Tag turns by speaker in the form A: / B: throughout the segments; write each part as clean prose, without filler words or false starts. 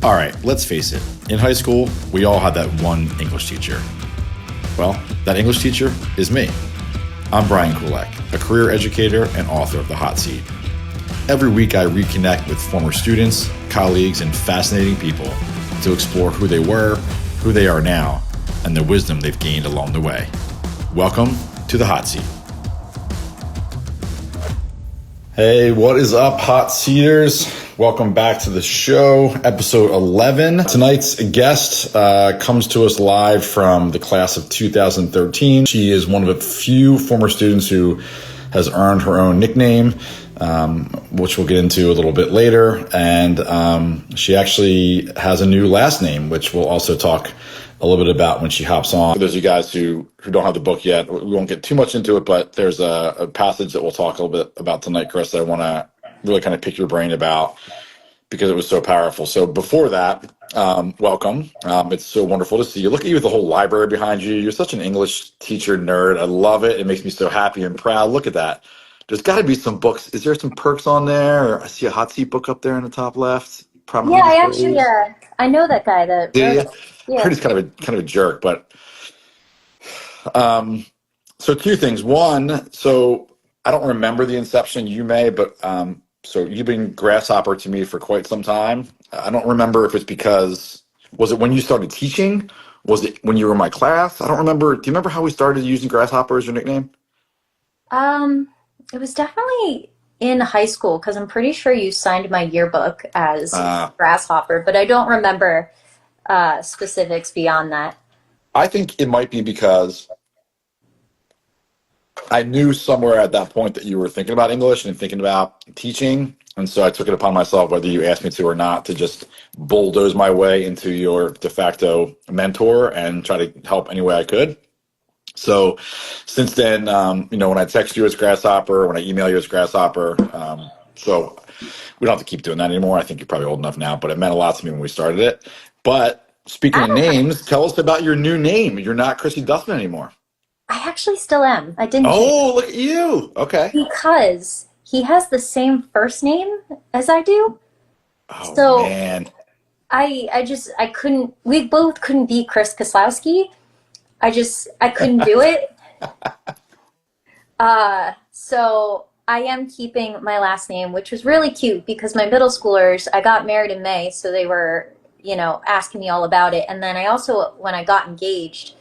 A: All right, let's face it. In high school, we all had that one English teacher. Well, that English teacher is me. I'm Brian Kulak, a career educator and author of The Hot Seat. Every week, I reconnect with former students, colleagues, and fascinating people to explore who they were, who they are now, and the wisdom they've gained along the way. Welcome to The Hot Seat. Hey, what is up, Hot Seaters? Welcome back to the show, episode 11. Tonight's guest comes to us live from the class of 2013. She is one of a few former students who has earned her own nickname, which we'll get into a little bit later. And she actually has a new last name, which we'll also talk a little bit about when she hops on. For those of you guys who don't have the book yet, we won't get too much into it, but there's a passage that we'll talk a little bit about tonight, Chris, that I want to really kind of pick your brain about because it was so powerful. So before that, welcome. It's so wonderful to see you. Look at you with the whole library behind you. You're such an English teacher nerd. I love it. It makes me so happy and proud. Look at that. There's got to be some books. Is there some perks on there? Or I see a hot seat book up there in the top left.
B: Yeah, I actually, I know that guy that
A: Do
B: wrote
A: you?
B: it.
A: I heard
B: Yeah.
A: he's kind of a jerk, but so two things. One, so I don't remember the inception. You may, but so you've been Grasshopper to me for quite some time. I don't remember if it's because was it when you started teaching? Was it when you were in my class? I don't remember. Do you remember how we started using Grasshopper as your nickname?
B: Um, it was definitely in high school because I'm pretty sure you signed my yearbook as
A: Uh,
B: Grasshopper, but I don't remember specifics beyond that.
A: I think it might be because I knew somewhere at that point that you were thinking about English and thinking about teaching. And so I took it upon myself, whether you asked me to or not, to just bulldoze my way into your de facto mentor and try to help any way I could. So since then, when I text you as Grasshopper, when I email you as Grasshopper, so we don't have to keep doing that anymore. I think you're probably old enough now, but it meant a lot to me when we started it. But speaking of
B: Ah,
A: names, tell us about your new name. You're not Chrissy Dustman anymore.
B: I actually still am. I didn't change
A: Oh, look at you. Okay.
B: because he has the same first name as I do.
A: Oh
B: So
A: man.
B: I couldn't, we both couldn't beat Chris Koslowski. I couldn't do it. So I am keeping my last name, which was really cute because my middle schoolers, I got married in May, so they were, asking me all about it. And then I also, when I got engaged,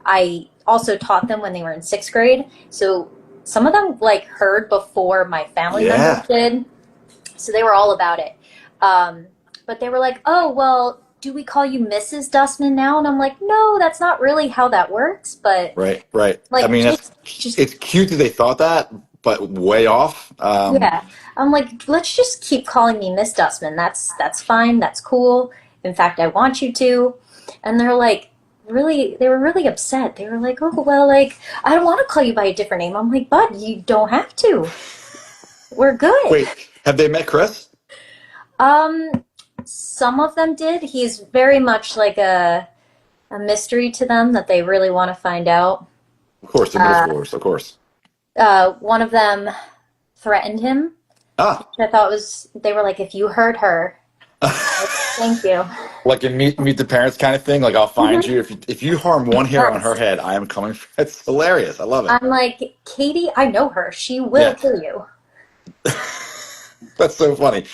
B: I also taught them when they were in sixth grade. So some of them like heard before my family members
A: Yeah.
B: did. So they were all about it. But they were like, oh, well, do we call you Mrs. Dustman now? And I'm like, no, that's not really how that works. But
A: Right, right. I
B: like,
A: mean,
B: just
A: it's cute that they thought that, but way off.
B: yeah. I'm like, let's just keep calling me Miss Dustman. That's fine. That's cool. In fact, I want you to. And they're like, they were really upset. They were like, oh, well, like, I don't want to call you by a different name. I'm like, bud, you don't have to. We're good.
A: Wait, have they met Chris?
B: Um, some of them did. He's very much like a mystery to them that they really want to find out.
A: Of course, the middle
B: Uh,
A: schoolers, of course.
B: one of them threatened him,
A: Ah,
B: which I thought was, they were like, if you hurt her, thank you.
A: like in Meet the Parents kind of thing. Like I'll find
B: Mhm.
A: you if you harm one hair on her
B: Yes.
A: head, I am coming. It's hilarious. I love it.
B: I'm like, Katie, I know her. She will
A: Yeah,
B: kill you.
A: that's so funny.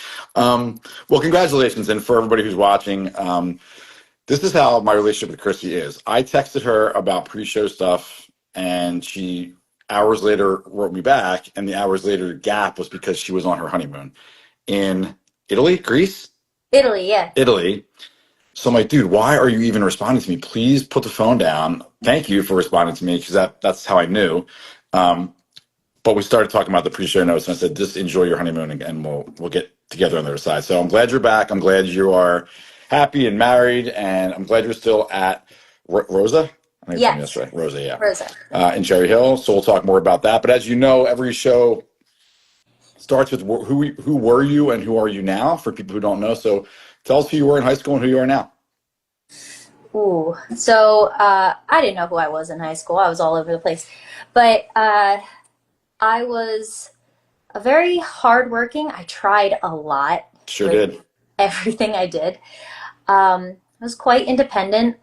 A: Well, congratulations, and for everybody who's watching, this is how my relationship with Chrissy is. I texted her about pre-show stuff, and she hours later wrote me back, and the hours later gap was because she was on her honeymoon in Italy, Greece,
B: Italy, yeah.
A: Italy. So I'm like, dude, why are you even responding to me? Please put the phone down. Thank you for responding to me because that's how I knew. Um, but we started talking about the pre-show notes, and I said, just enjoy your honeymoon, and we'll get together on the other side. So I'm glad you're back. I'm glad you are happy and married, and I'm glad you're still at Rosa. I think you told me
B: Yes,
A: yesterday. Rosa, yeah,
B: Rosa.
A: in Cherry Hill. So we'll talk more about that. But as you know, every show starts with who were you and who are you now for people who don't know. So tell us who you were in high school and who you are now.
B: Ooh. So I didn't know who I was in high school. I was all over the place. But I was a very hardworking. I tried a lot
A: Sure
B: with
A: did.
B: everything I did. I was quite independent.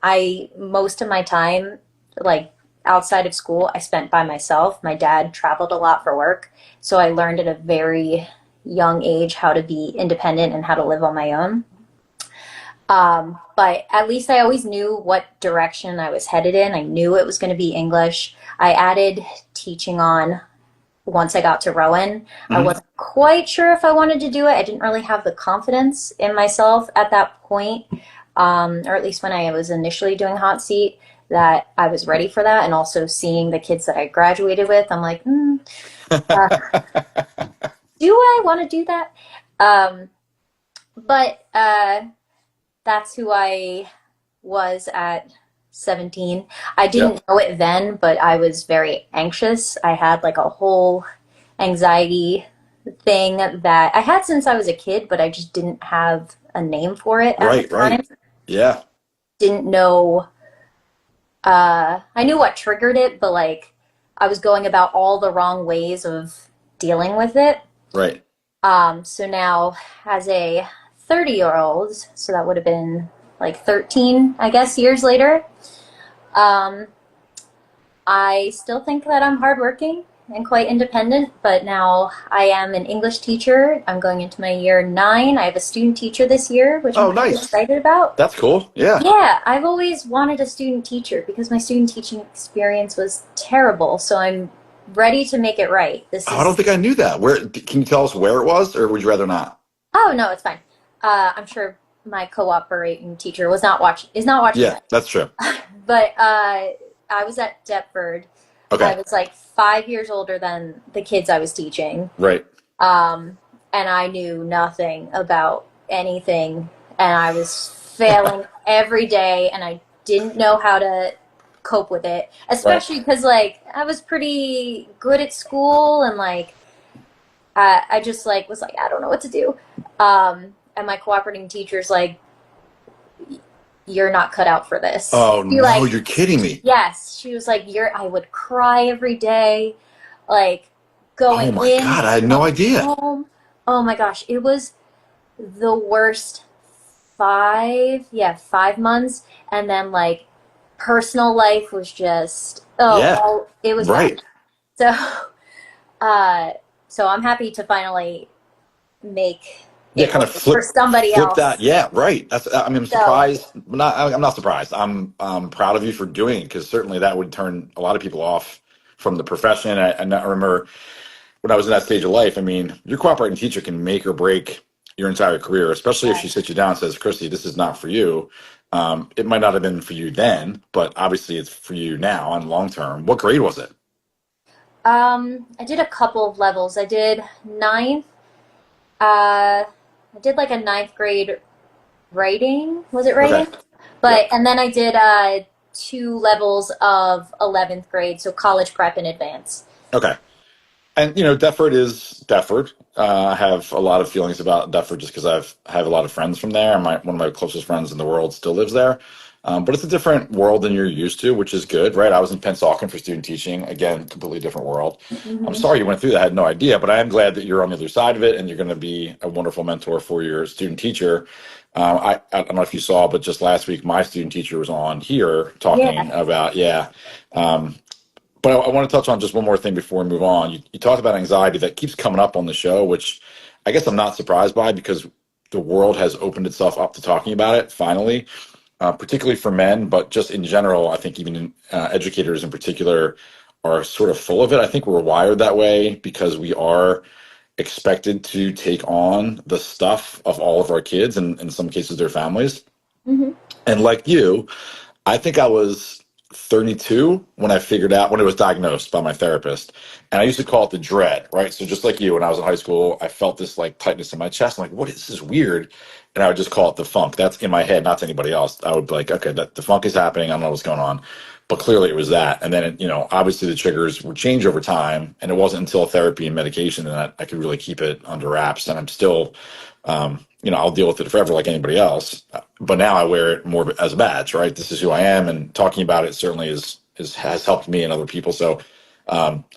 B: Most of my time, like outside of school, I spent by myself. My dad traveled a lot for work, so I learned at a very young age how to be independent and how to live on my own. But at least I always knew what direction I was headed in. I knew it was going to be English. I added teaching on once I got to Rowan. I
A: Hmm.
B: wasn't quite sure if I wanted to do it. I didn't really have the confidence in myself at that point, or at least when I was initially doing hot seat, that I was ready for that. And also seeing the kids that I graduated with, I'm like, uh, do I want to do that? Um, but that's who I was at 17. I
A: Yep.
B: didn't know it then, but I was very anxious. I had like a whole anxiety thing that I had since I was a kid, but I just didn't have a name for it at the
A: Right, right.
B: time.
A: Yeah,
B: Didn't know, I knew what triggered it, but like I was going about all the wrong ways of dealing with it.
A: right.
B: So now, as a 30-year old, so that would have been like 13, I guess, years later, um, I still think that I'm hardworking and quite independent, but now I am an English teacher. I'm going into my year 9. I have a student teacher this year, which I'm
A: Oh,
B: pretty
A: nice.
B: excited about.
A: That's cool. Yeah.
B: Yeah, I've always wanted a student teacher because my student teaching experience was terrible, so I'm ready to make it right. This
A: Oh, I don't
B: is,
A: think I knew that. Where can you tell us where it was, or would you rather not?
B: oh no, it's fine. I'm sure my cooperating teacher is not watching
A: Yeah,
B: this.
A: that's true.
B: But I was at Deptford. I
A: Okay.
B: was like 5 years older than the kids I was teaching,
A: Right.
B: um, and I knew nothing about anything, and I was failing every day, and I didn't know how to cope with it,
A: Right.
B: especially because like I was pretty good at school, and like I just like was like I don't know what to do, and my cooperating teacher's like, you're not cut out for this.
A: Oh
B: She
A: no,
B: like,
A: you're kidding me.
B: yes, she was like, you're. I would cry every day, like
A: Oh
B: going
A: my
B: in
A: God, I
B: and
A: had no
B: coming
A: idea.
B: home. Oh my gosh, it was the worst 5 months, and then like personal life was just
A: Yeah.
B: it was bad.
A: Right.
B: So, uh, so I'm happy to finally make
A: Yeah,
B: it
A: kind of
B: work for somebody
A: flip that.
B: else.
A: Yeah, right. That's. I mean, I'm
B: So
A: surprised. I'm not surprised. I'm proud of you for doing it because certainly that would turn a lot of people off from the profession. I remember when I was in that stage of life. I mean, your cooperating teacher can make or break your entire career, especially if she sits you down and says, "Christy, this is not for you." It might not have been for you then, but obviously it's for you now and long term. What grade was it?
B: I did a couple of levels. I did ninth. I did like a ninth grade writing. Was it
A: Okay.
B: writing? But
A: Yep.
B: and then I did 2 levels of 11th grade, so college prep in advance.
A: Okay. And Deptford is Deptford. I have a lot of feelings about Deptford just because I have a lot of friends from there. One of my closest friends in the world still lives there. But it's a different world than you're used to, which is good, right? I was in Pennsauken for student teaching. Again, completely different world. I'm
B: Hmm.
A: sorry you went through that. I had no idea, but I am glad that you're on the other side of it and you're going to be a wonderful mentor for your student teacher. I don't know if you saw, but just last week, my student teacher was on here talking
B: Yeah.
A: about, yeah. Um, but I want to touch on just one more thing before we move on. You talked about anxiety that keeps coming up on the show, which I guess I'm not surprised by because the world has opened itself up to talking about it finally, particularly for men, but just in general, I think even educators in particular are sort of full of it. I think we're wired that way because we are expected to take on the stuff of all of our kids and in some cases their families.
B: Hmm.
A: And like you, I think I was 32 when I figured out when it was diagnosed by my therapist. And I used to call it the dread, right? So just like you, when I was in high school, I felt this like tightness in my chest. I'm like, what is this weird? And I would just call it the funk. That's in my head, not to anybody else. I would be like, okay, the funk is happening. I don't know what's going on. But clearly it was that. And then, obviously the triggers would change over time. And it wasn't until therapy and medication that I could really keep it under wraps. And I'm still, I'll deal with it forever like anybody else. But now I wear it more as a badge, right? This is who I am, and talking about it certainly has helped me and other people. So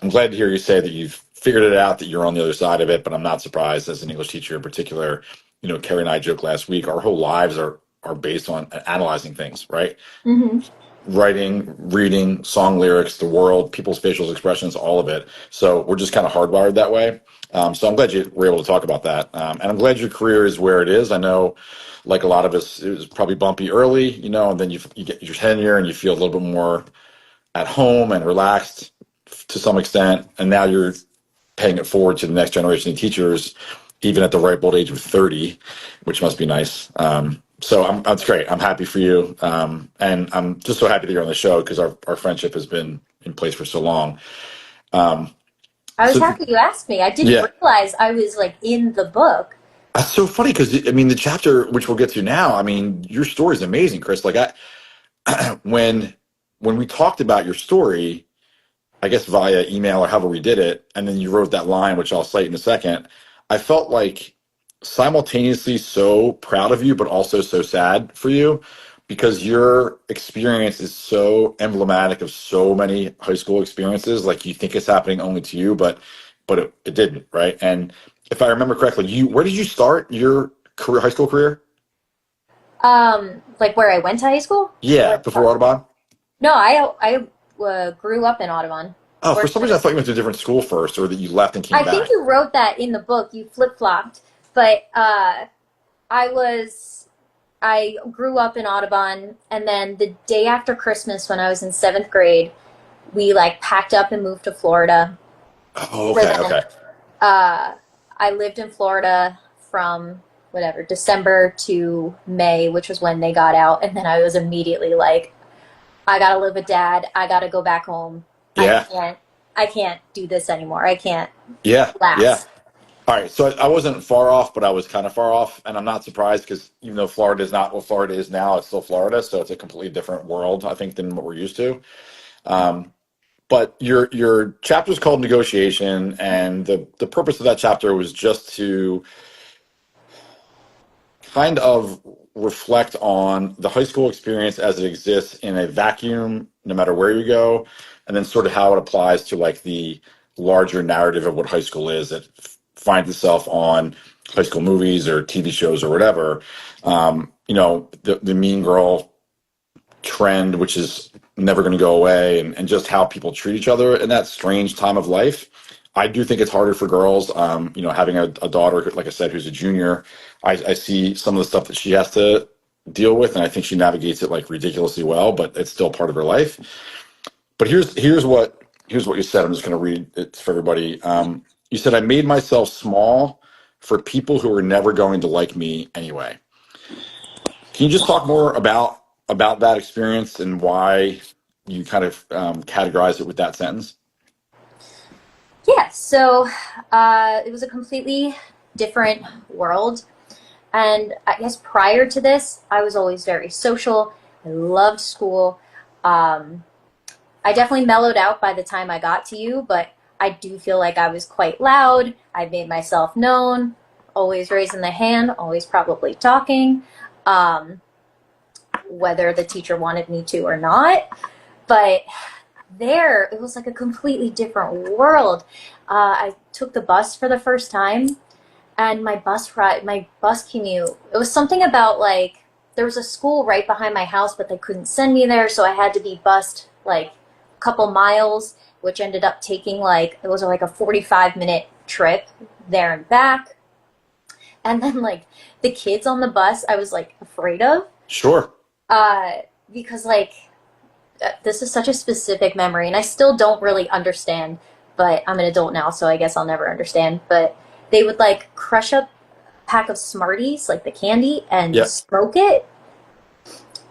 A: I'm glad to hear you say that you've figured it out, that you're on the other side of it. But I'm not surprised as an English teacher in particular. Carrie and I joked last week, our whole lives are are based on analyzing things, right?
B: Hmm.
A: Writing, reading, song lyrics, the world, people's facial expressions, all of it. So we're just kind of hardwired that way. So I'm glad you were able to talk about that. And I'm glad your career is where it is. I know, like a lot of us, it was probably bumpy early, you know, and then you get your tenure and you feel a little bit more at home and relaxed to some extent. And now you're paying it forward to the next generation of teachers, even at the ripe old age of 30, which must be nice. So that's great. I'm happy for you. And I'm just so happy that you're on the show because our friendship has been in place for so long. Um,
B: I was
A: so
B: happy you asked me. I didn't
A: yeah,
B: realize I was like in the book.
A: that's so funny because I mean, the chapter, which we'll get to now, I mean, your story is amazing, Chris. Like when, when we talked about your story, I guess via email or however we did it, and then you wrote that line, which I'll cite in a second. I felt like simultaneously so proud of you, but also so sad for you because your experience is so emblematic of so many high school experiences. Like you think it's happening only to you, but it didn't, right? And if I remember correctly, where did you start your career, high school career?
B: Like where I went to high school?
A: Yeah,
B: Or,
A: before Audubon.
B: no, I grew up in Audubon.
A: Oh, for
B: Where
A: some reason I thought you went to a different school first, or that you left and came
B: I think
A: back.
B: you wrote that in the book. You flip flopped, but I was I grew up in Audubon, and then the day after Christmas, when I was in seventh grade, we like packed up and moved to Florida.
A: Oh,
B: For
A: okay,
B: then,
A: okay.
B: I lived in Florida from whatever December to May, which was when they got out, and then I was immediately like, I gotta live with Dad. I gotta go back home. I
A: Yeah.
B: can't. I can't do this anymore. I can't
A: Yeah, yeah.
B: last.
A: All right, so I wasn't far off, but I was kind of far off, and I'm not surprised because even though Florida is not what Florida is now, it's still Florida, so it's a completely different world, I think, than what we're used to. Um, but your chapter is called Negotiation, and the purpose of that chapter was just to kind of reflect on the high school experience as it exists in a vacuum, no matter where you go, and then sort of how it applies to like the larger narrative of what high school is that finds itself on high school movies or TV shows or whatever. You know, the Mean Girl trend, which is never going to go away, and just how people treat each other in that strange time of life. I do think it's harder for girls. You know, having a daughter, like I said, who's a junior, I see some of the stuff that she has to deal with, and I think she navigates it like ridiculously well, but it's still part of her life. But here's what you said. I'm just going to read it for everybody. You said, "I made myself small for people who are never going to like me anyway." Can you just talk more about that experience and why you kind of categorize it with that sentence?
B: Yeah, so it was a completely different world. And I guess prior to this, I was always very social. I loved school. Um, I definitely mellowed out by the time I got to you, but I do feel like I was quite loud. I made myself known, always raising the hand, always probably talking, um, whether the teacher wanted me to or not. But there, it was like a completely different world. I took the bus for the first time, and my bus commute, it was something about like there was a school right behind my house, but they couldn't send me there, so I had to be bused like a couple miles, which ended up taking like it was like a 45-minute trip there and back. And then like the kids on the bus, I was like afraid of,
A: Sure.
B: uh, because like this is such a specific memory, and I still don't really understand. But I'm an adult now, so I guess I'll never understand. But they would like crush up a pack of Smarties, like the candy, and
A: Yeah.
B: smoke it,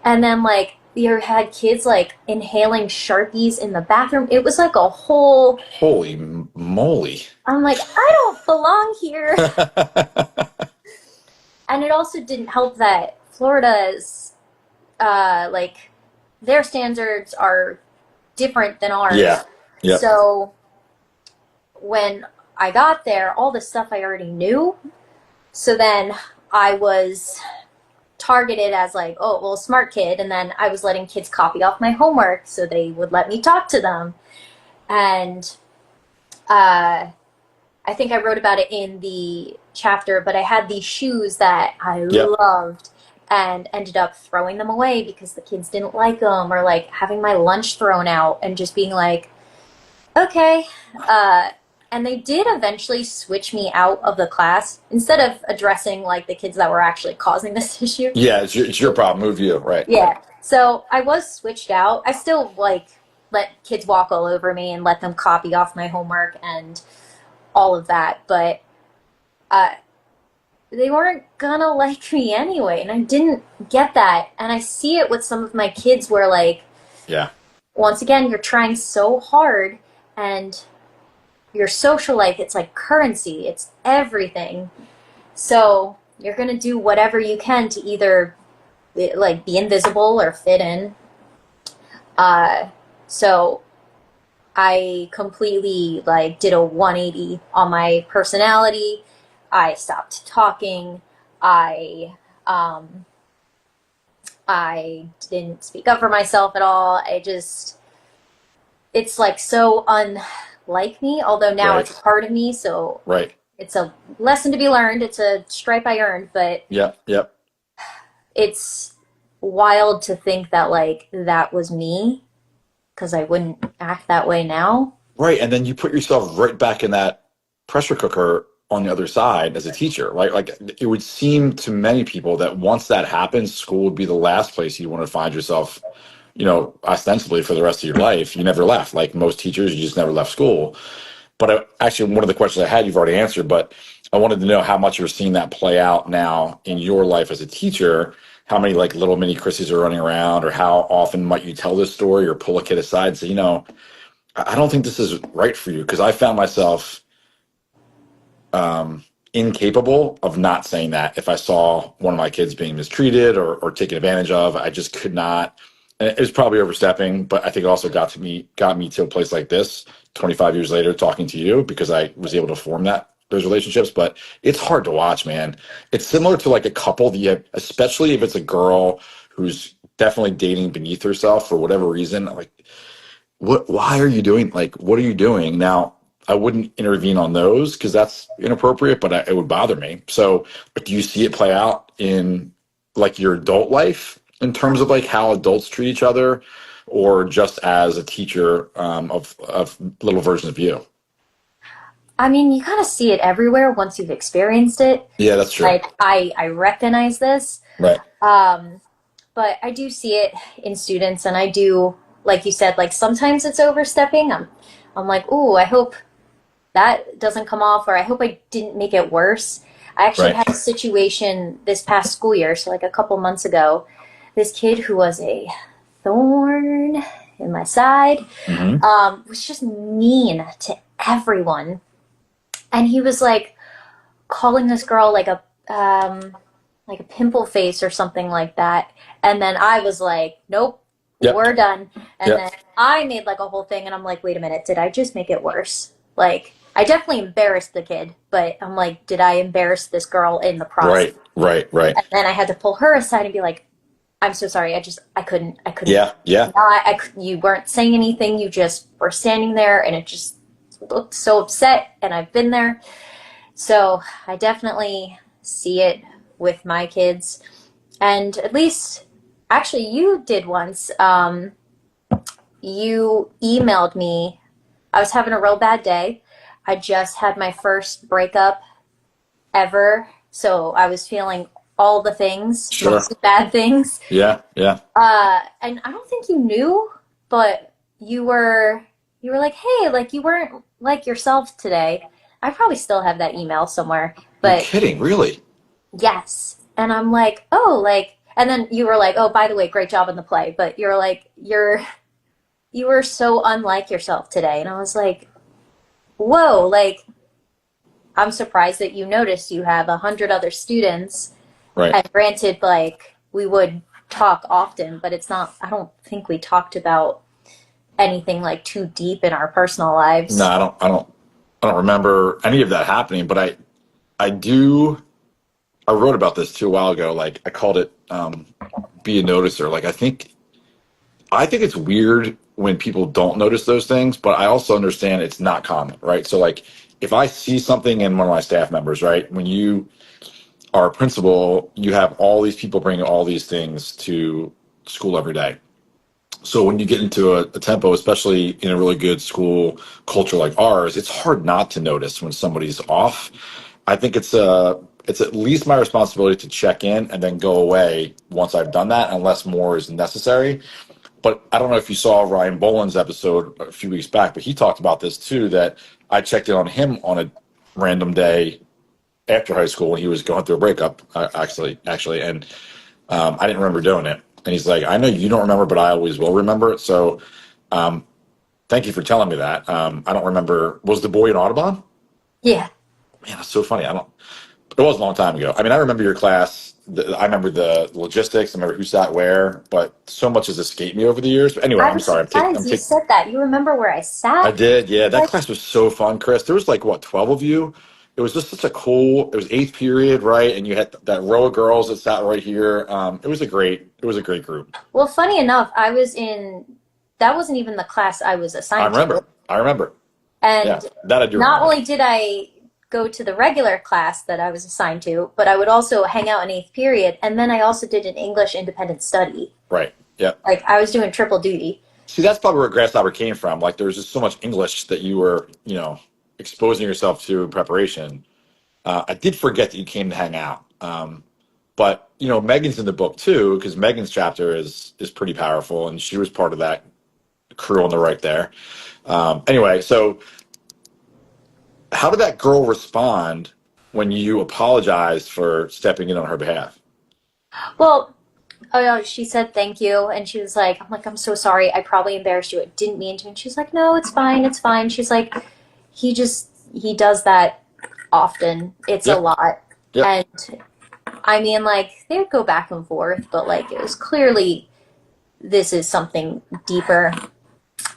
B: and then like you had kids like inhaling Sharpies in the bathroom. It was like a whole.
A: Holy moly.
B: I'm like, I don't belong here. And it also didn't help that Florida's like their standards are different than ours.
A: Yeah. Yeah.
B: So when I got there, all the stuff I already knew. So then I was targeted as like, oh, well, smart kid. And then I was letting kids copy off my homework so they would let me talk to them. And I think I wrote about it in the chapter, but I had these shoes that I
A: Yep.
B: loved. and ended up throwing them away because the kids didn't like them, or like having my lunch thrown out and just being like, okay. And they did eventually switch me out of the class instead of addressing like the kids that were actually causing this issue.
A: Yeah, it's your problem. Move you, right?
B: Yeah. So I was switched out. I still like let kids walk all over me and let them copy off my homework and all of that, but they weren't gonna like me anyway, and I didn't get that. And I see it with some of my kids where, like,
A: Yeah.
B: once again, you're trying so hard, and your social life, it's like currency, it's everything. So you're gonna do whatever you can to either like be invisible or fit in. So I completely like did a 180 on my personality. I stopped talking. I didn't speak up for myself at all. It's like so unlike me, although now
A: Right.
B: it's a part of me, so
A: Right.
B: it's a lesson to be learned. It's a stripe I earned, but
A: Yep.
B: it's wild to think that like that was me, because I wouldn't act that way now.
A: Right. And then you put yourself right back in that pressure cooker on the other side as a teacher, right? Like it would seem to many people that once that happens, school would be the last place you want to find yourself, ostensibly for the rest of your life. You never left. Like most teachers, you just never left school. But actually, one of the questions I had, you've already answered, but I wanted to know how much you're seeing that play out now in your life as a teacher. How many like little mini Chrissies are running around, or how often might you tell this story or pull a kid aside and say, I don't think this is right for you? Because I found myself incapable of not saying that if I saw one of my kids being mistreated or taken advantage of. I just could not. And it was probably overstepping, but I think it also got me to a place like this 25 years later talking to you, because I was able to form those relationships. But it's hard to watch, man. It's similar to like a couple that you have, especially if it's a girl who's definitely dating beneath herself for whatever reason. Like, why are you doing, like, what are you doing? Now, I wouldn't intervene on those because that's inappropriate, but it would bother me. So do you see it play out in like your adult life in terms of like how adults treat each other, or just as a teacher of little versions of you?
B: I mean, you kind of see it everywhere once you've experienced it.
A: Yeah, that's true.
B: Like I recognize this.
A: Right.
B: But I do see it in students, and I do, like you said, like sometimes it's overstepping. I'm like, ooh, I hope that doesn't come off, or I hope I didn't make it worse. I actually had a situation this past school year, so like a couple months ago, this kid who was a thorn in my side, was just mean to everyone. And he was like calling this girl like a pimple face or something like that. And then I was like, nope, we're done. And then I made like a whole thing, and I'm like, wait a minute, did I just make it worse? Like, I definitely embarrassed the kid, but I'm like, did I embarrass this girl in the process?
A: Right.
B: And then I had to pull her aside and be like, I'm so sorry. I couldn't.
A: Yeah.
B: You weren't saying anything. You just were standing there, and it just looked so upset. And I've been there. So I definitely see it with my kids. And at least, actually, you did once. You emailed me. I was having a real bad day. I just had my first breakup ever. So I was feeling all the things, mostly bad things.
A: Yeah.
B: And I don't think you knew, but you were like, hey, like you weren't like yourself today. I probably still have that email somewhere. But
A: you're kidding, really?
B: Yes. And I'm like, oh, like, and then you were like, oh, by the way, great job in the play. But you're like, you were so unlike yourself today. And I was like, whoa, like, I'm surprised that you noticed you have 100 other students.
A: Right.
B: And granted, like, we would talk often, but it's not, I don't think we talked about anything like too deep in our personal lives.
A: No, I don't remember any of that happening, but I wrote about this too a while ago. Like I called it be a noticer. Like I think it's weird when people don't notice those things, but I also understand it's not common, right? So like if I see something in one of my staff members, right, when you are a principal, you have all these people bringing all these things to school every day. So when you get into a tempo, especially in a really good school culture like ours, it's hard not to notice when somebody's off. I think it's at least my responsibility to check in and then go away once I've done that, unless more is necessary. But I don't know if you saw Ryan Boland's episode a few weeks back, but he talked about this too, that I checked in on him on a random day after high school when he was going through a breakup, actually, and I didn't remember doing it. And he's like, I know you don't remember, but I always will remember it. So um, thank you for telling me that. I don't remember. Was the boy in Audubon?
B: Yeah.
A: Man, that's so funny. I don't. It was a long time ago. I mean, I remember your class. I remember the logistics. I remember who sat where, but so much has escaped me over the years. But anyway,
B: I
A: I'm
B: was
A: sorry.
B: surprised you said that. You remember where I
A: I
B: sat?
A: did. Yeah, that
B: Like,
A: class was so fun, Chris. There was like what 12 of you. It was just such a cool. It was eighth period, right? And you had that row of girls that sat right here. It was a great group.
B: well, funny enough, that wasn't even the class I was
A: I
B: assigned to.
A: remember. I remember. Yeah,
B: And
A: that I do
B: not
A: remember.
B: only did I go to the regular class that I was assigned to, but I would also hang out in eighth period. And then I also did an English independent study.
A: Right. Yeah.
B: Like, I was doing triple duty.
A: See, that's probably where Grasshopper came from. Like, there was just so much English that you were, exposing yourself to in preparation. I did forget that you came to hang out. But Megan's in the book too, because Megan's chapter is pretty powerful, and she was part of that crew on the right there. Anyway, so how did that girl respond when you apologized for stepping in on her behalf?
B: Well, oh, no, she said thank you, and she was like, I'm so sorry. I probably embarrassed you. I didn't mean to. And she's like, no, it's fine. It's fine. She's like, he does that often. It's a
A: Yep.
B: lot.
A: Yep.
B: And I mean, like, they would go back and forth, but like, it was clearly this is something deeper.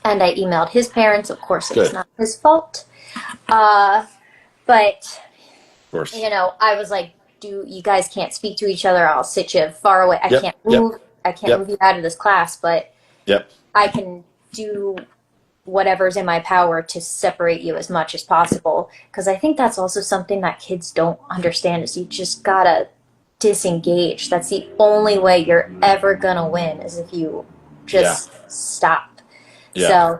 B: And I emailed his parents. Of course, it was
A: Good.
B: not his fault. Uh, but,
A: Of course.
B: I was like, you guys can't speak to each other. I'll sit you far away. I
A: Yep.
B: can't
A: Yep.
B: move. I can't
A: Yep.
B: move you out of this class, but
A: Yep.
B: I can do whatever's in my power to separate you as much as possible. Because I think that's also something that kids don't understand is you just gotta disengage. That's the only way you're ever gonna win is if you just stop.
A: Yeah.
B: So,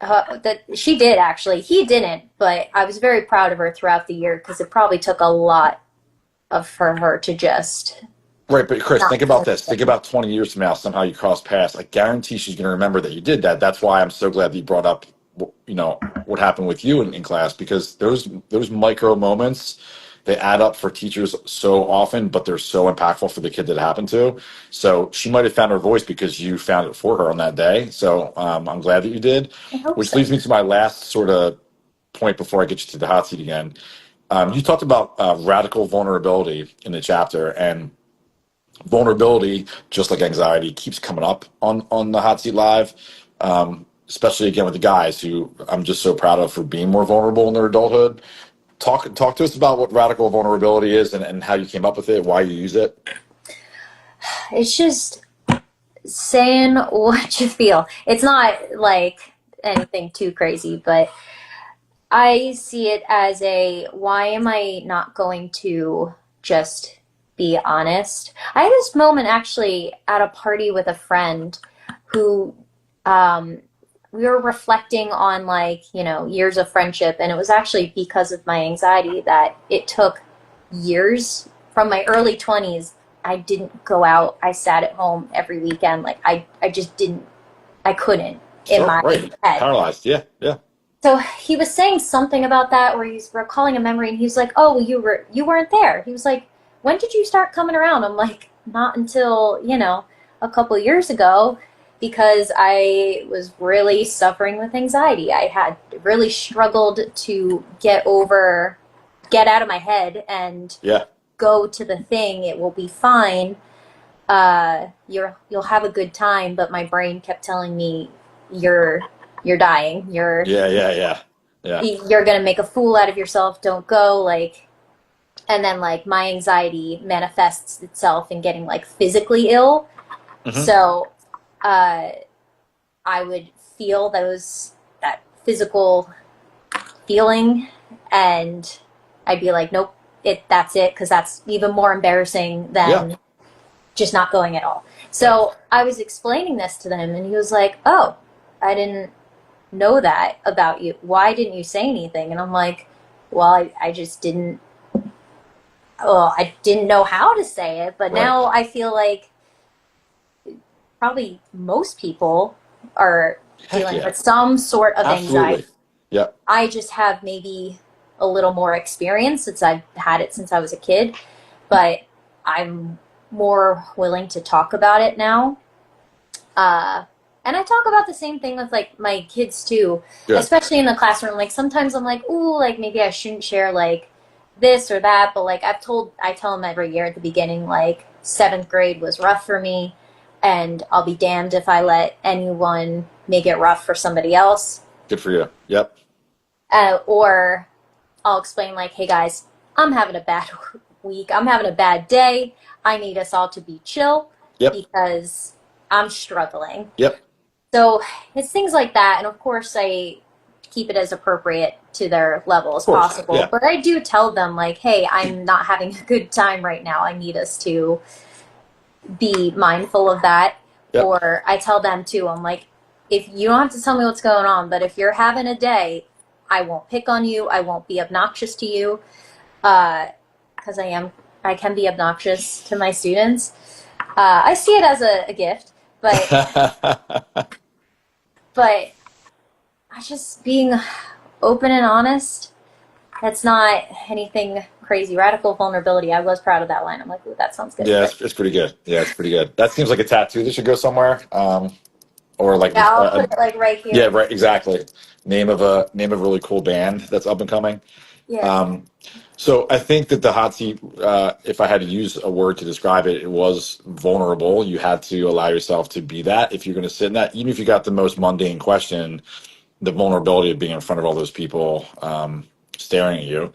B: that she did actually. He didn't, but I was very proud of her throughout the year because it probably took a lot for her to just
A: Right, but Chris,
B: not.
A: think about this. Think about 20 years from now, somehow you cross paths. I guarantee she's going to remember that you did that. That's why I'm so glad that you brought up, what happened with you in class, because those micro moments, they add up for teachers so often, but they're so impactful for the kid that it happened to. So she might have found her voice because you found it for her on that day. So I'm glad that you did,
B: I hope
A: which
B: so.
A: leads me to my last sort of point before I get you to the hot seat again. You talked about radical vulnerability in the chapter, and vulnerability, just like anxiety, keeps coming up on the hot seat live, especially again with the guys who I'm just so proud of for being more vulnerable in their adulthood. Talk to us about what radical vulnerability is and how you came up with it, why you use it.
B: It's just saying what you feel. It's not like anything too crazy, but I see it as why am I not going to just be honest? I had this moment actually at a party with a friend who we were reflecting on years of friendship, and it was actually because of my anxiety that it took years from my early 20s. I didn't go out. I sat at home every weekend. Like I just didn't. I couldn't in
A: So
B: my
A: right,
B: head.
A: paralyzed. Yeah, yeah.
B: So he was saying something about that, where he's recalling a memory, and he's like, "Oh, you weren't there." He was like, "When did you start coming around?" I'm like, "Not until a couple years ago, because I was really suffering with anxiety. I had really struggled to get out of my head and
A: Yeah.
B: go to the thing. It will be fine. You'll have a good time." But my brain kept telling me, "You're dying.
A: Yeah.
B: You're gonna make a fool out of yourself. Don't go." And then my anxiety manifests itself in getting physically ill.
A: Hmm.
B: So I would feel that physical feeling, and I'd be like, nope, that's it, because that's even more embarrassing
A: Yeah.
B: than just not going at all. So I was explaining this to them, and he was like, oh, I didn't know that about you. Why didn't you say anything? And I'm like, well, I just didn't, well, I didn't know how to say it, but
A: Right.
B: now I feel like probably most people are
A: Heck
B: dealing
A: yeah.
B: with some sort of anxiety.
A: Absolutely. Yep.
B: I just have maybe a little more experience since I've had it since I was a kid, but I'm more willing to talk about it now. And I talk about the same thing with like my kids too,
A: Good.
B: especially in the classroom. Like sometimes I'm like, ooh, like maybe I shouldn't share like this or that, but like I tell them every year at the beginning, like seventh grade was rough for me, and I'll be damned if I let anyone make it rough for somebody else.
A: Good for you. Yep.
B: Or I'll explain like, hey guys, I'm having a bad week. I'm having a bad day. I need us all to be chill
A: Yep.
B: because I'm struggling.
A: Yep.
B: So it's things like that. And of course, I keep it as appropriate to their level as
A: Of course.
B: possible.
A: Yeah.
B: But I do tell them, like, hey, I'm not having a good time right now. I need us to be mindful of that.
A: Yep.
B: Or I tell them too, I'm like, if you don't have to tell me what's going on, but if you're having a day, I won't pick on you. I won't be obnoxious to you. Because I can be obnoxious to my students. I see it as a gift, but I just being open and honest. That's not anything crazy. Radical vulnerability. I was proud of that line. I'm like, ooh, that sounds good.
A: Yeah,
B: But
A: it's pretty good. Yeah, it's pretty good. That seems like a tattoo that should go somewhere. Or like
B: yeah, I'll put it like right
A: yeah,
B: here.
A: right, exactly. Name of a really cool band that's up and coming.
B: Yeah.
A: Um, so I think that the hot seat, if I had to use a word to describe it, it was vulnerable. You had to allow yourself to be that if you're going to sit in that, even if you got the most mundane question, the vulnerability of being in front of all those people staring at you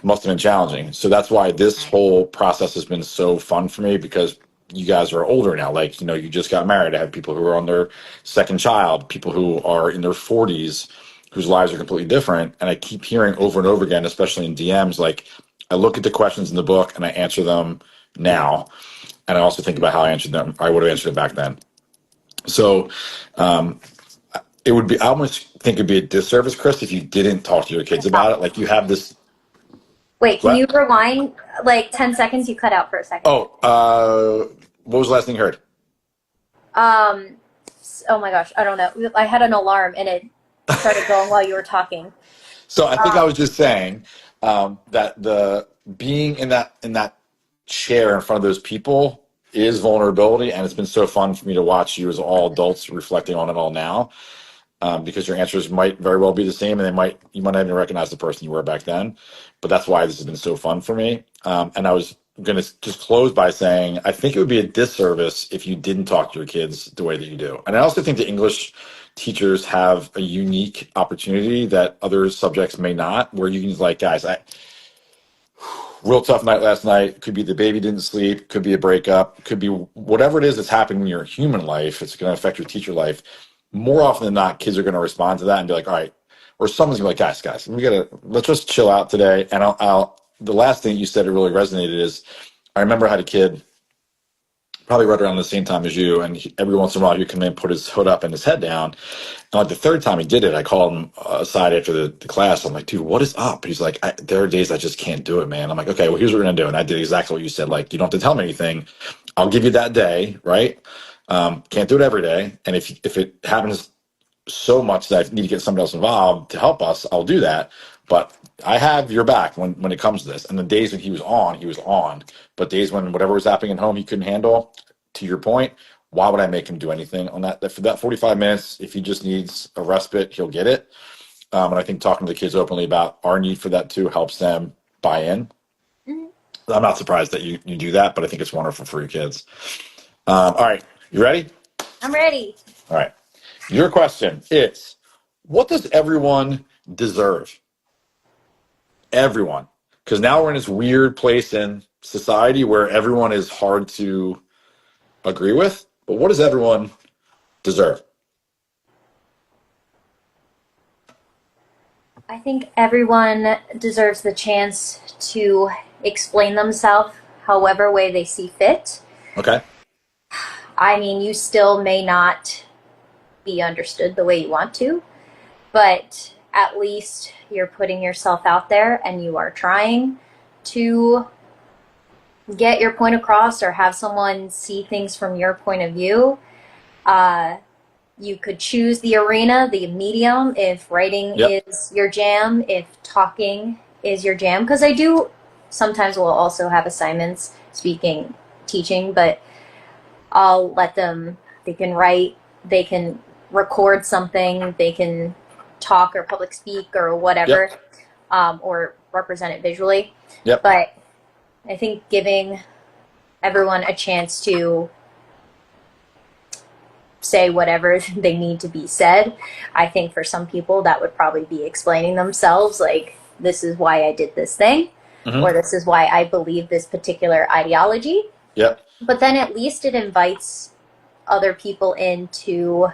A: must have been challenging. So that's why this whole process has been so fun for me because you guys are older now. Like, you know, you just got married. I have people who are on their second child, people who are in their 40s whose lives are completely different. And I keep hearing over and over again, especially in DMs, like I look at the questions in the book and I answer them now. And I also think about how I answered them. I would have answered it back then. So um, it would be, I almost think it'd be a disservice, Chris, if you didn't talk to your kids about it. Like you have this,
B: Wait, can you
A: what?
B: rewind like 10 seconds? You cut out for a second.
A: What was the last thing you heard?
B: Um, oh my gosh, I don't know. I had an alarm and it started going while you were talking.
A: So I think I
B: Um,
A: was just saying that the being in that chair in front of those people is vulnerability, and it's been so fun for me to watch you as all adults reflecting on it all now, because your answers might very well be the same, and you might not even recognize the person you were back then. But that's why this has been so fun for me. And I was going to just close by saying I think it would be a disservice if you didn't talk to your kids the way that you do. And I also think the English teachers have a unique opportunity that other subjects may not, where you can just like, guys, real tough night last night. Could be the baby didn't sleep. Could be a breakup. Could be whatever it is that's happening in your human life. It's going to affect your teacher life. More often than not, kids are going to respond to that and be like, all right. Or someone's going to be like, guys, let's just chill out today. And the last thing you said that really resonated is I remember I had a kid probably right around the same time as you. And every once in a while, he'd come in, put his hood up and his head down. And like the third time he did it, I called him aside after the class. I'm like, dude, what is up? He's like, there are days I just can't do it, man. I'm like, okay, well, here's what we're going to do. And I did exactly what you said. Like, you don't have to tell me anything. I'll give you that day, right? Can't do it every day. And if it happens so much that I need to get somebody else involved to help us, I'll do that. But I have your back when it comes to this. And the days when he was on, he was on. But days when whatever was happening at home he couldn't handle, to your point, why would I make him do anything on that? For that 45 minutes, if he just needs a respite, he'll get it. And I think talking to the kids openly about our need for that too helps them buy in.
B: mhm.
A: I'm not surprised that you do that, but I think it's wonderful for your kids. All right, you ready?
B: I'm ready.
A: All right. Your question is, what does everyone deserve? Everyone. Because now we're in this weird place in society where everyone is hard to agree with. But what does everyone deserve?
B: I think everyone deserves the chance to explain themselves however way they see fit.
A: Okay.
B: I mean, you still may not be understood the way you want to, but at least you're putting yourself out there and you are trying to get your point across or have someone see things from your point of view. Uh, you could choose the arena, the medium, if writing
A: Yep.
B: is your jam, if talking is your jam. Because I do sometimes will also have assignments, speaking, teaching, but I'll let them, they can write, they can record something, they can talk or public speak or whatever,
A: Yep.
B: or represent it visually.
A: Yep.
B: But I think giving everyone a chance to say whatever they need to be said, I think for some people that would probably be explaining themselves, like, this is why I did this thing, or this is why I believe this particular ideology.
A: Yep.
B: But then at least it invites other people in to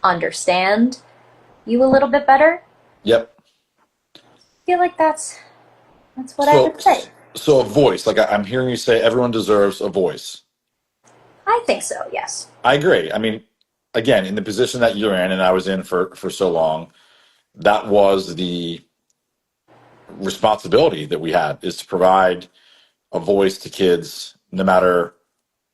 B: understand you a little bit better.
A: Yep.
B: I feel like that's what I
A: So,
B: would say.
A: so a voice, like I'm hearing you say everyone deserves a voice.
B: I think so, yes.
A: I agree. I mean, again, in the position that you're in and I was in for so long, that was the responsibility that we had, is to provide a voice to kids no matter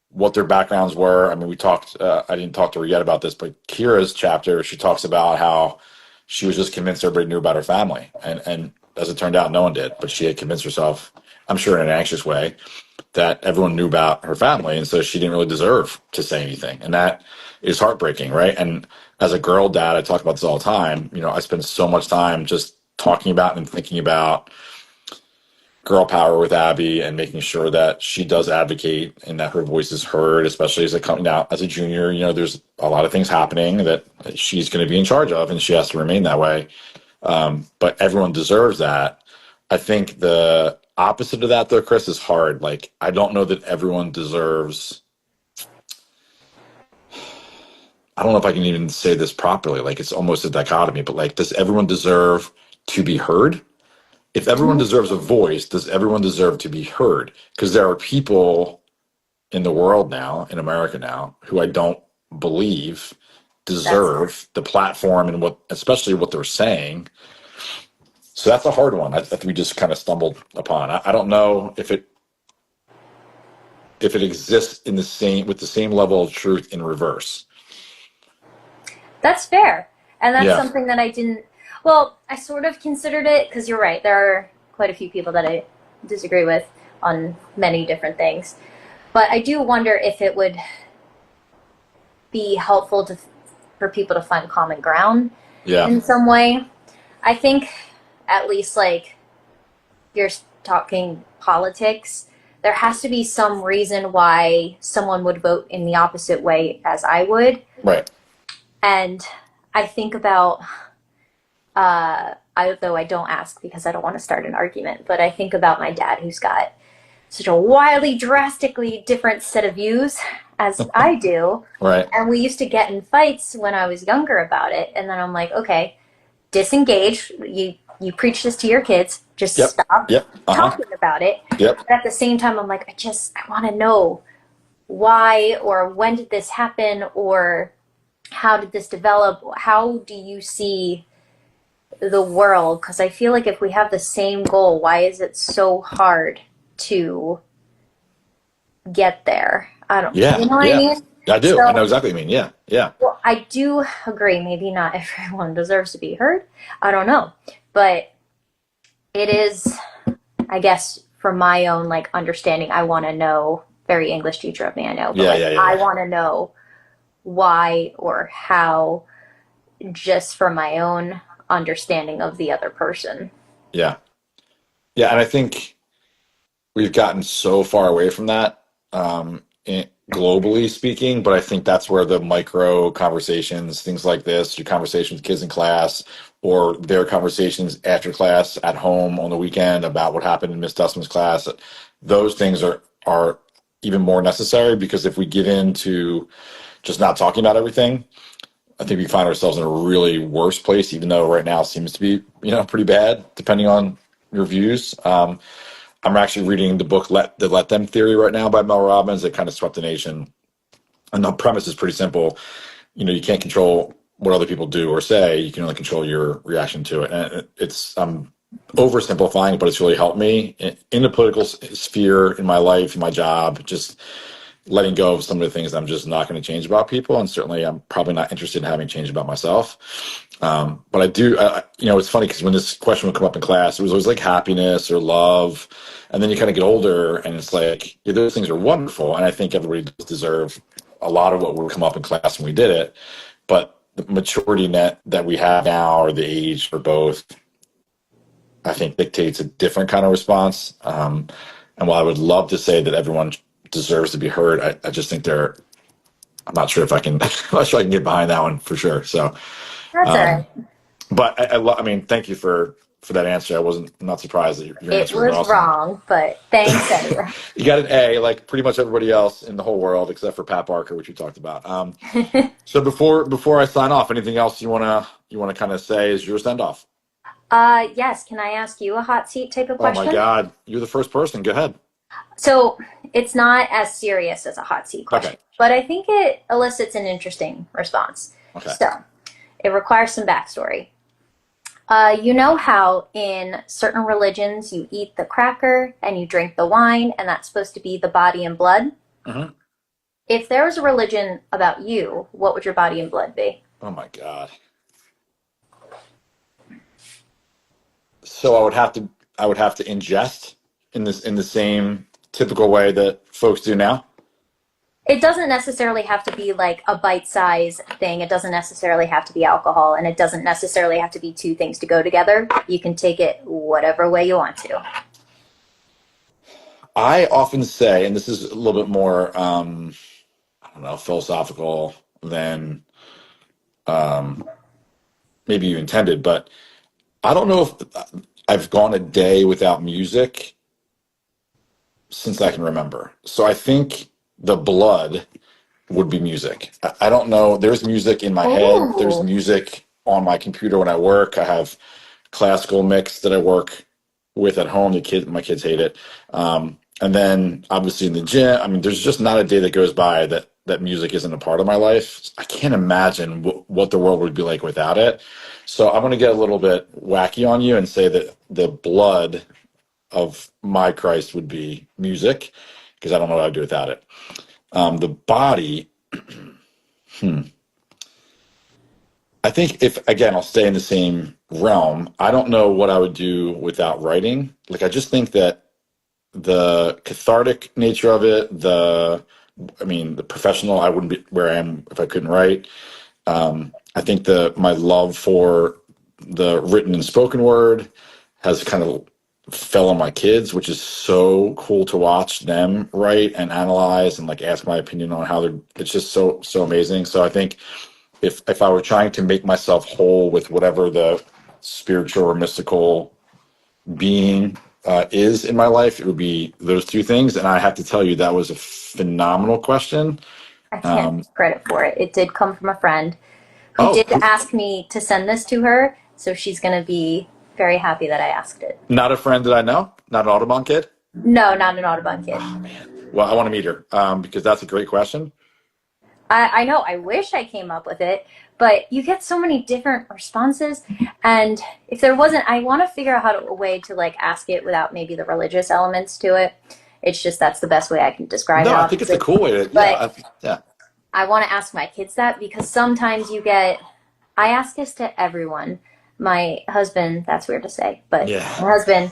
A: what their backgrounds were. I mean, we talked, I didn't talk to her yet about this, but Kira's chapter, she talks about how she was just convinced everybody knew about her family. And as it turned out, no one did, but she had convinced herself, I'm sure in an anxious way, that everyone knew about her family. And so she didn't really deserve to say anything. And that is heartbreaking, right? And as a girl dad, I talk about this all the time. You know, I spend so much time just talking about and thinking about girl power with Abby and making sure that she does advocate and that her voice is heard, especially as a coming out as a junior. You know, there's a lot of things happening that she's going to be in charge of, and she has to remain that way. But everyone deserves that. I think the opposite of that, though, Chris, is hard. Like, I don't know that everyone deserves. I don't know if I can even say this properly. Like, it's almost a dichotomy, but like, does everyone deserve to be heard? If everyone deserves a voice, does everyone deserve to be heard? Because there are people in the world now, in America now, who I don't believe deserve the platform and what, especially what they're saying. So that's a hard one that we just kind of stumbled upon. I don't know if it exists in the same with the same level of truth in reverse.
B: That's fair. And that's
A: Yeah.
B: something that I didn't. Well, I sort of considered it because you're right. There are quite a few people that I disagree with on many different things. But I do wonder if it would be helpful for people to find common ground
A: Yeah.
B: in some way. I think at least like you're talking politics, there has to be some reason why someone would vote in the opposite way as I would.
A: Right.
B: And I think about, though I don't ask because I don't want to start an argument, but I think about my dad who's got such a wildly, drastically different set of views as I do.
A: Right.
B: And we used to get in fights when I was younger about it. And then I'm like, okay, disengage. You preach this to your kids. Just
A: Yep.
B: stop
A: Yep.
B: talking about it.
A: Yep.
B: But at the same time, I'm like, I want to know why or when did this happen or how did this develop? How do you see the world? Because I feel like if we have the same goal, why is it so hard to get there? I don't.
A: Yeah.
B: You know what
A: Yeah.
B: I mean?
A: I do.
B: So,
A: I know exactly what you mean. Yeah. Yeah.
B: well, I do agree. Maybe not everyone deserves to be heard. I don't know, but it is, I guess, from my own like understanding, I want to know. Very English teacher of me, I know, but I want to know why or how, just from my own understanding of the other person.
A: Yeah. Yeah. And I think we've gotten so far away from that, globally speaking, but I think that's where the micro conversations, things like this, your conversations with kids in class or their conversations after class at home on the weekend about what happened in Miss Dustman's class, those things are even more necessary, because if we get into just not talking about everything, I think we find ourselves in a really worse place, even though right now seems to be, pretty bad, depending on your views. I'm actually reading the book The Let Them Theory right now by Mel Robbins. It kind of swept the nation. And the premise is pretty simple. You can't control what other people do or say. You can only control your reaction to it. And it's oversimplifying, but it's really helped me in the political sphere, in my life, in my job, just letting go of some of the things that I'm just not going to change about people. And certainly I'm probably not interested in having change about myself. But I do, it's funny because when this question would come up in class, it was always like happiness or love. And then you kind of get older and it's like, yeah, those things are wonderful. And I think everybody does deserve a lot of what would come up in class when we did it. But the maturity net that we have now, or the age for both, I think dictates a different kind of response. And while I would love to say that everyone deserves to be heard, I just think I'm not sure if I can, I'm not sure I can get behind that one for sure. So,
B: That's all right.
A: but I mean, thank you for that answer. I'm not surprised that your
B: It
A: answer was
B: was
A: awesome.
B: wrong, but thanks anyway.
A: You got an A, like pretty much everybody else in the whole world, except for Pat Barker, which we talked about. So before I sign off, anything else you wanna kind of say is your send off?
B: Yes, can I ask you a hot seat type of question?
A: Oh my God, you're the first person. Go ahead.
B: So it's not as serious as a hot seat question,
A: Okay.
B: but I think it elicits an interesting response.
A: Okay.
B: So it requires some backstory. You know how in certain religions you eat the cracker and you drink the wine, and that's supposed to be the body and blood?
A: Mm-hmm.
B: If there was a religion about you, what would your body and blood be?
A: Oh my God. So I would have to ingest in the same typical way that folks do now.
B: It doesn't necessarily have to be like a bite-size thing. It doesn't necessarily have to be alcohol, and it doesn't necessarily have to be two things to go together. You can take it whatever way you want to.
A: I often say, and this is a little bit more, I don't know, philosophical than maybe you intended, but I don't know if I've gone a day without music since I can remember. So I think the blood would be music. I don't know. There's music in my head. There's music on my computer when I work. I have classical mix that I work with at home. My kids hate it. And then obviously in the gym, I mean, there's just not a day that goes by that music isn't a part of my life. I can't imagine what the world would be like without it. So I'm going to get a little bit wacky on you and say that the blood of my Christ would be music, because I don't know what I'd do without it. The body, I think I'll stay in the same realm. I don't know what I would do without writing. Like, I just think that the cathartic nature of it, the professional, I wouldn't be where I am if I couldn't write. I think my love for the written and spoken word has kind of fell on my kids, which is so cool to watch them write and analyze and like ask my opinion on how it's just so amazing. So I think if I were trying to make myself whole with whatever the spiritual or mystical being is in my life, it would be those two things. And I have to tell you, that was a phenomenal question.
B: I can't take credit for it. It did come from a friend who did ask me to send this to her, so she's going to be very happy that I asked it.
A: Not a friend that I know? Not an Audubon kid?
B: No, not an Audubon kid.
A: Oh, man. Well, I want to meet her because that's a great question.
B: I know. I wish I came up with it, but you get so many different responses. And if there wasn't, I want to figure out a way to like ask it without maybe the religious elements to it. It's just that's the best way I can describe it.
A: No, I think it's a cool way to, yeah.
B: I want to ask my kids that because sometimes I ask this to everyone. My husband, that's weird to say, but my husband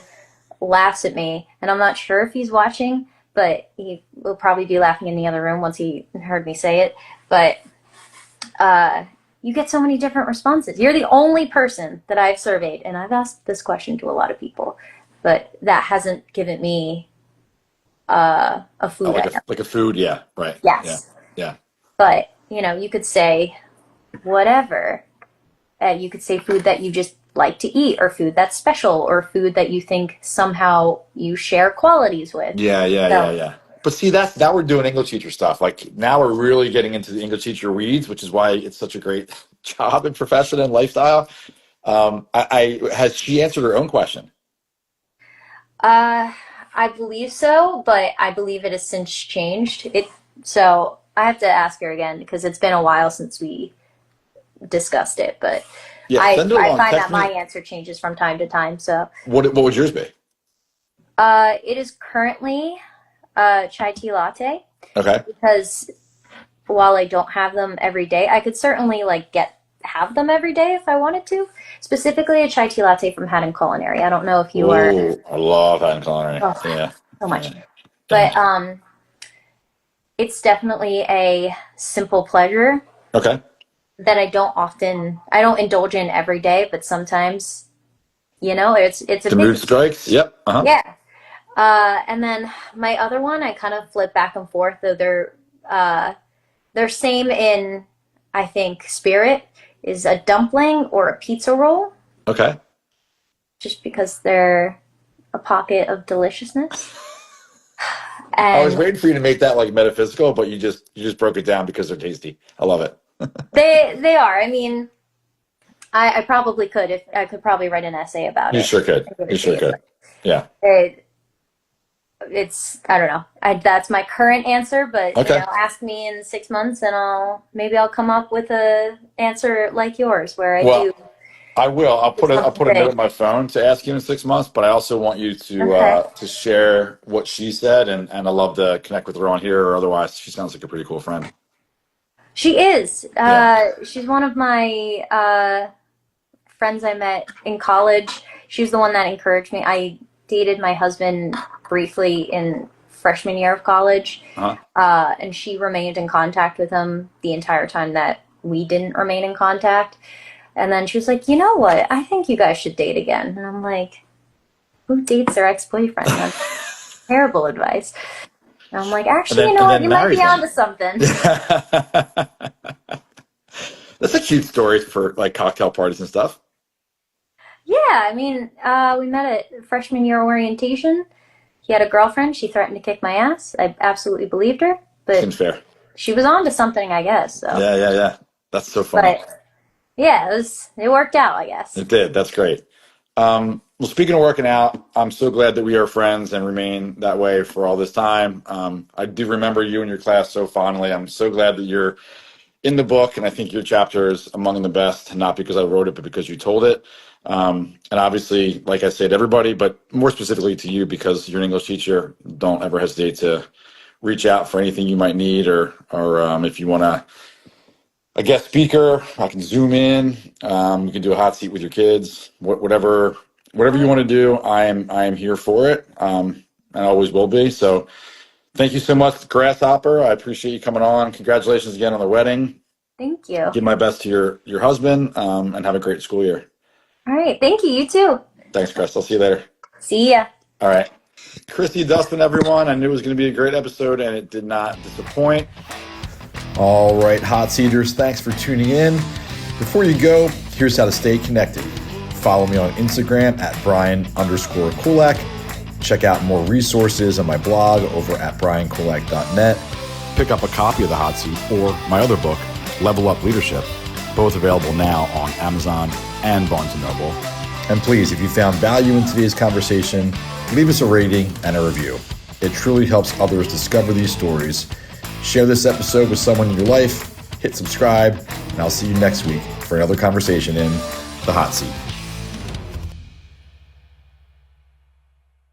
B: laughs at me, and I'm not sure if he's watching, but he will probably be laughing in the other room once he heard me say it. But you get so many different responses. You're the only person that I've surveyed, and I've asked this question to a lot of people, but that hasn't given me a food item.
A: Like a food, yeah, right.
B: Yes.
A: Yeah.
B: But, you could say whatever. You could say food that you just like to eat, or food that's special, or food that you think somehow you share qualities with.
A: Yeah. But see, now we're doing English teacher stuff. Like now we're really getting into the English teacher weeds, which is why it's such a great job and profession and lifestyle. Has she answered her own question?
B: I believe so, but I believe it has since changed. So I have to ask her again because it's been a while since we discussed it. But
A: Yeah,
B: I
A: send it along.
B: find
A: Text
B: that my
A: me.
B: answer changes from time to time. So
A: What would yours be?
B: it is currently chai tea latte
A: Okay.
B: because while I don't have them every day, I could certainly have them every day if I wanted to. Specifically, a chai tea latte from Haddon Culinary. I don't know if you are.
A: Ooh, I love Haddon Culinary.
B: Oh,
A: Yeah.
B: so much.
A: Yeah.
B: But it's definitely a simple pleasure
A: Okay.
B: that I don't indulge in every day, but sometimes, it's a
A: The
B: big,
A: mood strikes. Yep. Uh-huh.
B: yeah. And then my other one, I kind of flip back and forth, though they're same in, I think, spirit, is a dumpling or a pizza roll,
A: Okay.
B: just because they're a pocket of deliciousness.
A: I was
B: And
A: waiting for you to make that like metaphysical, but you just broke it down because they're tasty. I love it.
B: they are. I mean, I probably could if I could probably write an essay about
A: You
B: it
A: sure could.
B: and give
A: You
B: it to
A: sure
B: you.
A: could. Yeah.
B: It's I don't know. That's my current answer, but
A: Okay.
B: ask me in 6 months, and I'll come up with a answer like yours, where I
A: Well,
B: do
A: I will. I'll put
B: something
A: a note
B: big.
A: on my phone to ask you in 6 months, but I also want you
B: Okay.
A: to share what she said, and I love to connect with her on here, or otherwise she sounds like a pretty cool friend.
B: She is.
A: Yeah.
B: She's one of my friends I met in college. She was the one that encouraged me. I dated my husband briefly in freshman year of college,
A: Uh-huh.
B: and she remained in contact with him the entire time that we didn't remain in contact. And then she was like, you know what? I think you guys should date again. And I'm like, who dates their ex-boyfriend? That's terrible advice. And I'm like, actually, you know
A: And
B: what?
A: then
B: You might
A: marries
B: be
A: them.
B: onto something.
A: That's a cute story for like cocktail parties and stuff.
B: Yeah, I mean, we met at freshman year orientation. He had a girlfriend. She threatened to kick my ass. I absolutely believed her,
A: Seems
B: but
A: fair.
B: she was onto something, I guess. So,
A: Yeah. That's so funny.
B: but yeah, it worked out, I guess.
A: It did. That's great. Well, speaking of working out, I'm so glad that we are friends and remain that way for all this time. I do remember you and your class so fondly. I'm so glad that you're in the book, and I think your chapter is among the best, not because I wrote it, but because you told it. And obviously, like I said, everybody, but more specifically to you, because you're an English teacher, don't ever hesitate to reach out for anything you might need, or if you want a guest speaker, I can zoom in. You can do a hot seat with your kids. Whatever you want to do, I am here for it, and I always will be. So thank you so much, Grasshopper. I appreciate you coming on. Congratulations again on the wedding.
B: Thank you.
A: Give my best to your husband, and have a great school year.
B: All right, thank you. You too.
A: Thanks, Chris. I'll see you later.
B: See ya.
A: All right. Chrissy Dustman, everyone. I knew it was going to be a great episode, and it did not disappoint. All right, hot seaters, thanks for tuning in. Before you go, here's how to stay connected. Follow me on Instagram at Brian_Kulak. Check out more resources on my blog over at briankulak.net. Pick up a copy of The Hot Seat or my other book, Level Up Leadership, both available now on Amazon and Barnes & Noble. And please, if you found value in today's conversation, leave us a rating and a review. It truly helps others discover these stories. Share this episode with someone in your life, hit subscribe, and I'll see you next week for another conversation in The Hot Seat.